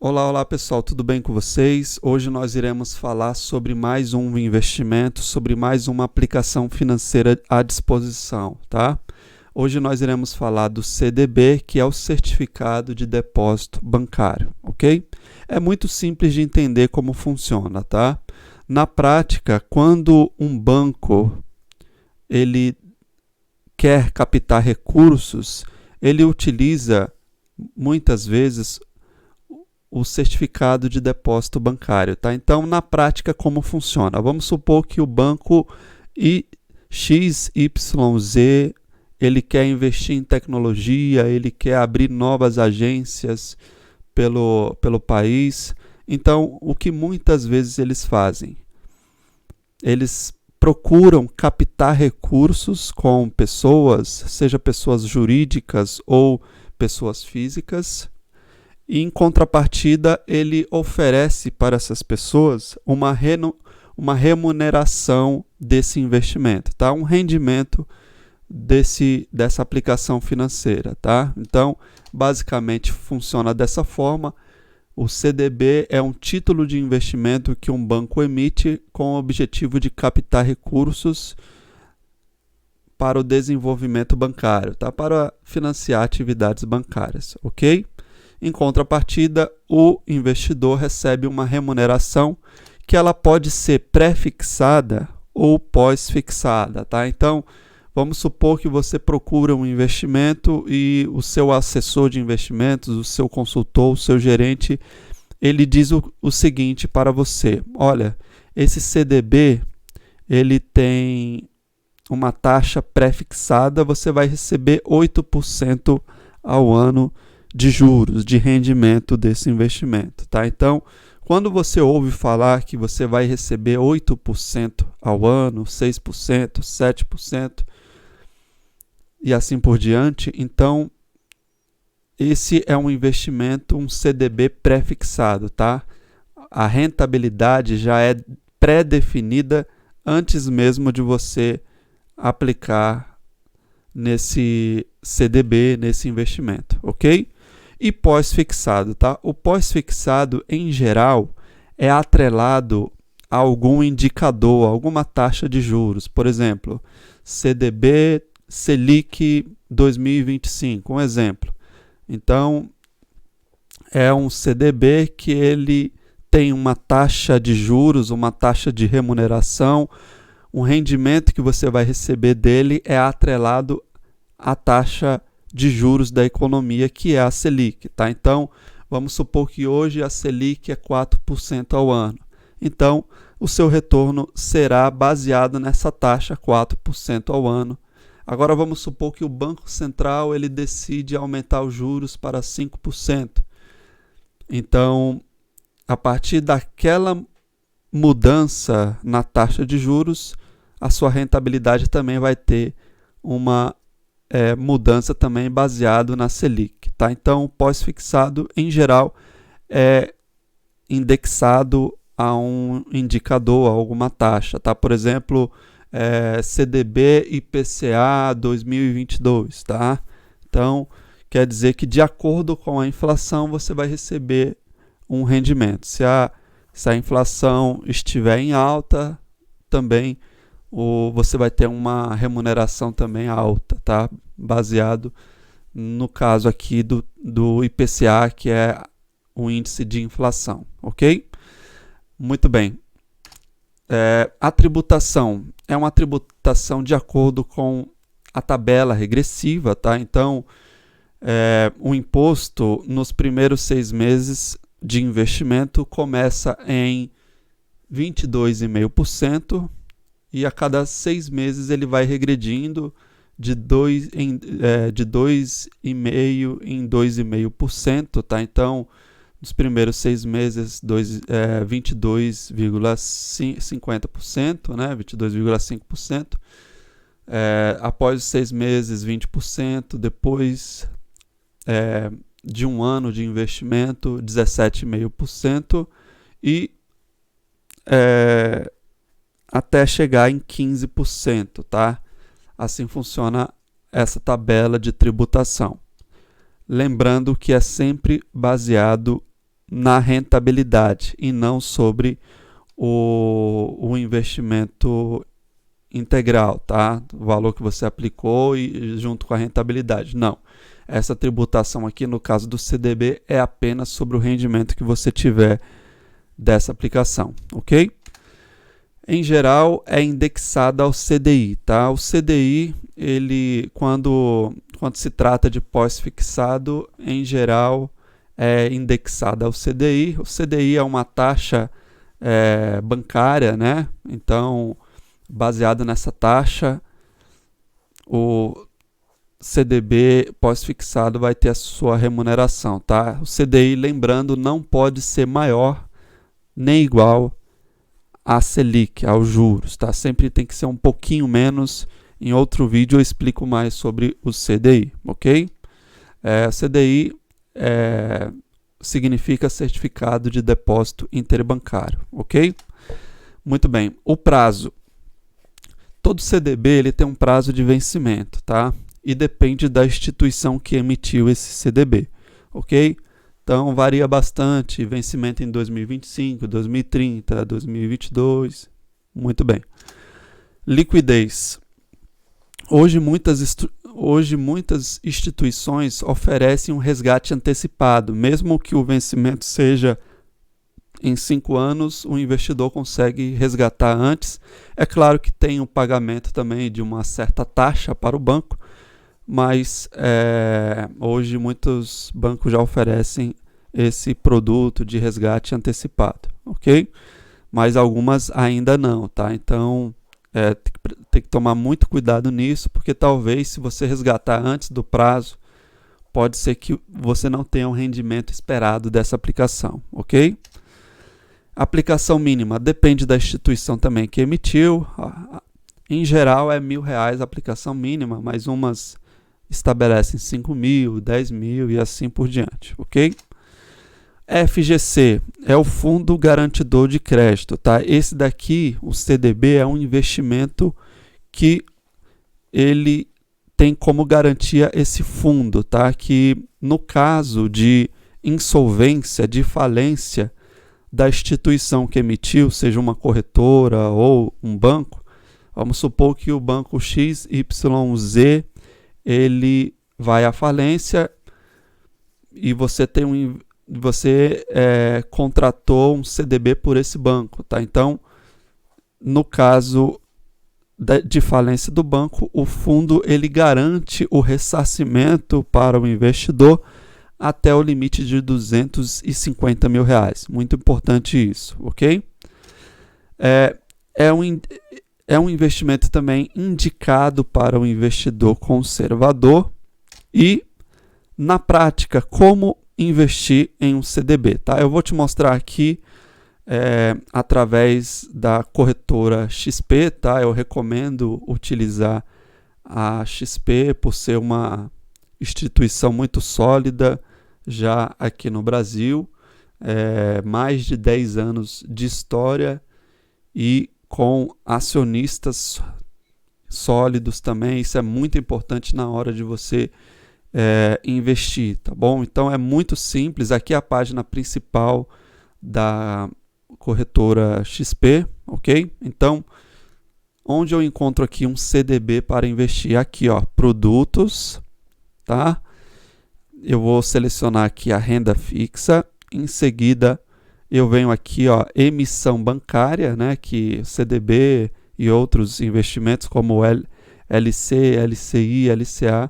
Olá, olá pessoal, tudo bem com vocês? Hoje nós iremos falar sobre mais um investimento, sobre mais uma aplicação financeira à disposição, tá? Hoje nós iremos falar do CDB, que é o Certificado de Depósito Bancário, ok? É muito simples de entender como funciona, tá? Na prática, quando um banco ele quer captar recursos, ele utiliza muitas vezes o certificado de depósito bancário, tá? Então, na prática, como funciona? Vamos supor que o banco XYZ ele quer investir em tecnologia, ele quer abrir novas agências pelo país. Então, o que muitas vezes eles fazem? Eles procuram captar recursos com pessoas, seja pessoas jurídicas ou pessoas físicas, e em contrapartida ele oferece para essas pessoas uma remuneração desse investimento, tá? Um rendimento dessa aplicação financeira, tá? Então, basicamente funciona dessa forma. O CDB é um título de investimento que um banco emite com o objetivo de captar recursos para o desenvolvimento bancário, tá? Para financiar atividades bancárias, ok? Em contrapartida, o investidor recebe uma remuneração que ela pode ser pré-fixada ou pós-fixada, tá? Então, vamos supor que você procura um investimento e o seu assessor de investimentos, o seu consultor, o seu gerente, ele diz o seguinte para você: olha, esse CDB, ele tem uma taxa pré-fixada, você vai receber 8% ao ano de juros, de rendimento desse investimento, tá? Então, quando você ouve falar que você vai receber 8% ao ano, 6%, 7% e assim por diante, então esse é um investimento, um CDB pré-fixado, tá? A rentabilidade já é pré-definida antes mesmo de você aplicar nesse CDB, nesse investimento, ok? E pós-fixado, tá? O pós-fixado, em geral, é atrelado a algum indicador, alguma taxa de juros. Por exemplo, CDB Selic 2025, um exemplo. Então, é um CDB que ele tem uma taxa de juros, uma taxa de remuneração, um rendimento que você vai receber dele é atrelado à taxa de juros da economia, que é a Selic, tá? Então, vamos supor que hoje a Selic é 4% ao ano. Então, o seu retorno será baseado nessa taxa 4% ao ano. Agora, vamos supor que o Banco Central ele decide aumentar os juros para 5%. Então, a partir daquela mudança na taxa de juros, a sua rentabilidade também vai ter uma mudança também baseado na Selic, tá? Então, o pós-fixado, em geral, é indexado a um indicador, a alguma taxa, tá? Por exemplo, CDB IPCA 2022, tá? Então, quer dizer que de acordo com a inflação, você vai receber um rendimento. Se a inflação estiver em alta, também você vai ter uma remuneração também alta, tá? Baseado no caso aqui do IPCA, que é o índice de inflação, ok? Muito bem. A tributação é uma tributação de acordo com a tabela regressiva, tá? Então, o imposto nos primeiros 6 meses de investimento começa em 22,5%, e a cada 6 meses ele vai regredindo de 2,5% em 2,5%, tá? Então, nos primeiros 6 meses, 22,50%, né? 22,5%. Após os 6 meses, 20%. Depois de um ano de investimento, 17,5%. E até chegar em 15%, tá? Assim funciona essa tabela de tributação. Lembrando que é sempre baseado na rentabilidade e não sobre o investimento integral, tá? O valor que você aplicou e junto com a rentabilidade. Não. Essa tributação aqui, no caso do CDB, é apenas sobre o rendimento que você tiver dessa aplicação, ok? Em geral, é indexada ao CDI, tá? O CDI, ele, quando se trata de pós-fixado, em geral, é indexada ao CDI. O CDI é uma taxa bancária, né? Então, baseado nessa taxa, o CDB pós-fixado vai ter a sua remuneração, tá? O CDI, lembrando, não pode ser maior nem igual a Selic, aos juros, tá? Sempre tem que ser um pouquinho menos. Em outro vídeo eu explico mais sobre o CDI, ok? CDI significa Certificado de Depósito Interbancário, ok? Muito bem. O prazo. Todo CDB ele tem um prazo de vencimento, tá? E depende da instituição que emitiu esse CDB, ok? Então, varia bastante, vencimento em 2025, 2030, 2022, muito bem. Liquidez. Hoje muitas instituições oferecem um resgate antecipado, mesmo que o vencimento seja em 5 anos, o investidor consegue resgatar antes. É claro que tem o pagamento também de uma certa taxa para o banco, mas hoje muitos bancos já oferecem esse produto de resgate antecipado, ok? Mas algumas ainda não, tá? Então, tem que tomar muito cuidado nisso, porque talvez se você resgatar antes do prazo, pode ser que você não tenha o rendimento esperado dessa aplicação, ok? Aplicação mínima depende da instituição também que emitiu. Em geral é R$1.000 a aplicação mínima, mas umas estabelecem 5.000, 10.000 e assim por diante, ok? FGC é o Fundo Garantidor de Crédito, tá? Esse daqui, o CDB, é um investimento que ele tem como garantia esse fundo, tá? Que no caso de insolvência, de falência da instituição que emitiu, seja uma corretora ou um banco, vamos supor que o banco XYZ ele vai à falência e você contratou um CDB por esse banco, tá? Então, no caso de falência do banco, o fundo ele garante o ressarcimento para o investidor até o limite de R$250 mil. Muito importante isso, ok? É um investimento também indicado para o investidor conservador e, na prática, como investir em um CDB, tá? Eu vou te mostrar aqui através da corretora XP, tá? Eu recomendo utilizar a XP por ser uma instituição muito sólida já aqui no Brasil, mais de 10 anos de história e com acionistas sólidos também. Isso é muito importante na hora de você investir, tá bom? Então é muito simples. Aqui é a página principal da corretora XP, ok? Então, onde eu encontro aqui um CDB para investir? Aqui, ó, produtos, tá? Eu vou selecionar aqui a renda fixa. Em seguida, eu venho aqui, ó, emissão bancária, né? Que CDB e outros investimentos como LC, LCI, LCA,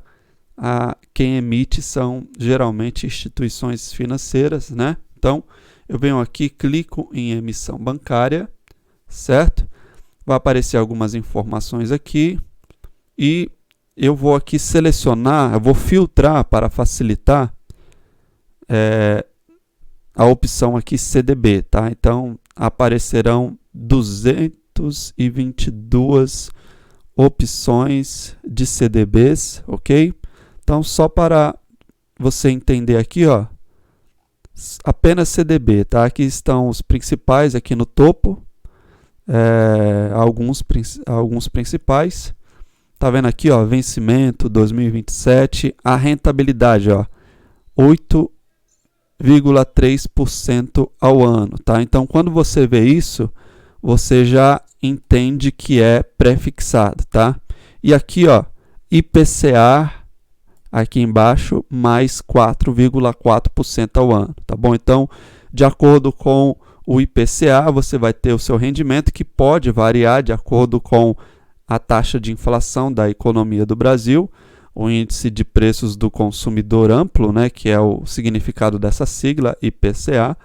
quem emite são geralmente instituições financeiras, né? Então, eu venho aqui, clico em emissão bancária, certo? Vai aparecer algumas informações aqui e eu vou aqui selecionar, eu vou filtrar para facilitar a opção aqui CDB, tá? Então, aparecerão 222 opções de CDBs, ok? Então, só para você entender aqui, ó, apenas CDB, tá? Aqui estão os principais aqui no topo, alguns principais. Tá vendo aqui, ó, vencimento 2027, a rentabilidade, ó, 4,3% ao ano, tá? Então, quando você vê isso, você já entende que é pré-fixado, tá? E aqui, ó, IPCA, aqui embaixo, mais 4,4% ao ano, tá bom? Então, de acordo com o IPCA, você vai ter o seu rendimento, que pode variar de acordo com a taxa de inflação da economia do Brasil, o índice de preços do consumidor amplo, né, que é o significado dessa sigla, IPCA,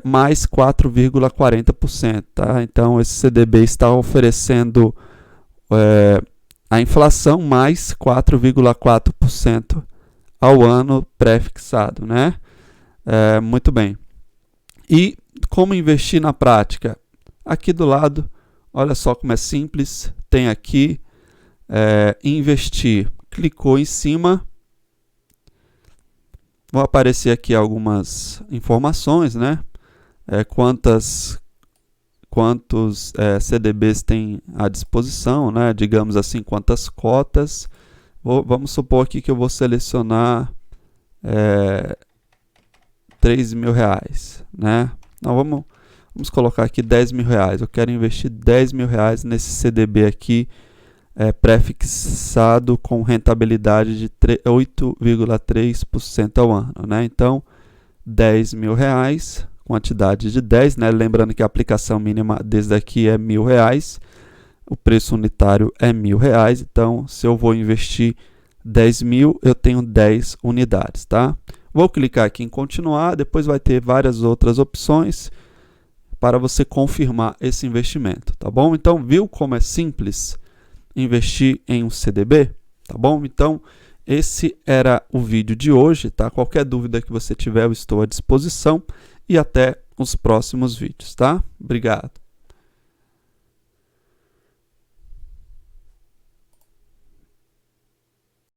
mais 4,40%. Tá? Então, esse CDB está oferecendo a inflação mais 4,4% ao ano pré-fixado. Né? Muito bem. E como investir na prática? Aqui do lado, olha só como é simples, tem aqui investir. Clicou em cima, vão aparecer aqui algumas informações, né? Quantos CDBs tem à disposição, né? Digamos assim, quantas cotas. Vamos supor aqui que eu vou selecionar R$3.000, né? Não, vamos colocar aqui R$10.000. Eu quero investir R$10.000 nesse CDB aqui, pré-fixado com rentabilidade de 8,3% ao ano, né? Então, R$10.000, quantidade de 10, né? Lembrando que a aplicação mínima desde aqui é R$1.000, o preço unitário é R$1.000, então se eu vou investir 10.000, eu tenho 10 unidades, tá? Vou clicar aqui em continuar, depois vai ter várias outras opções para você confirmar esse investimento, tá bom? Então, viu como é simples investir em um CDB, tá bom? Então, esse era o vídeo de hoje, tá? Qualquer dúvida que você tiver, eu estou à disposição e até os próximos vídeos, tá? Obrigado.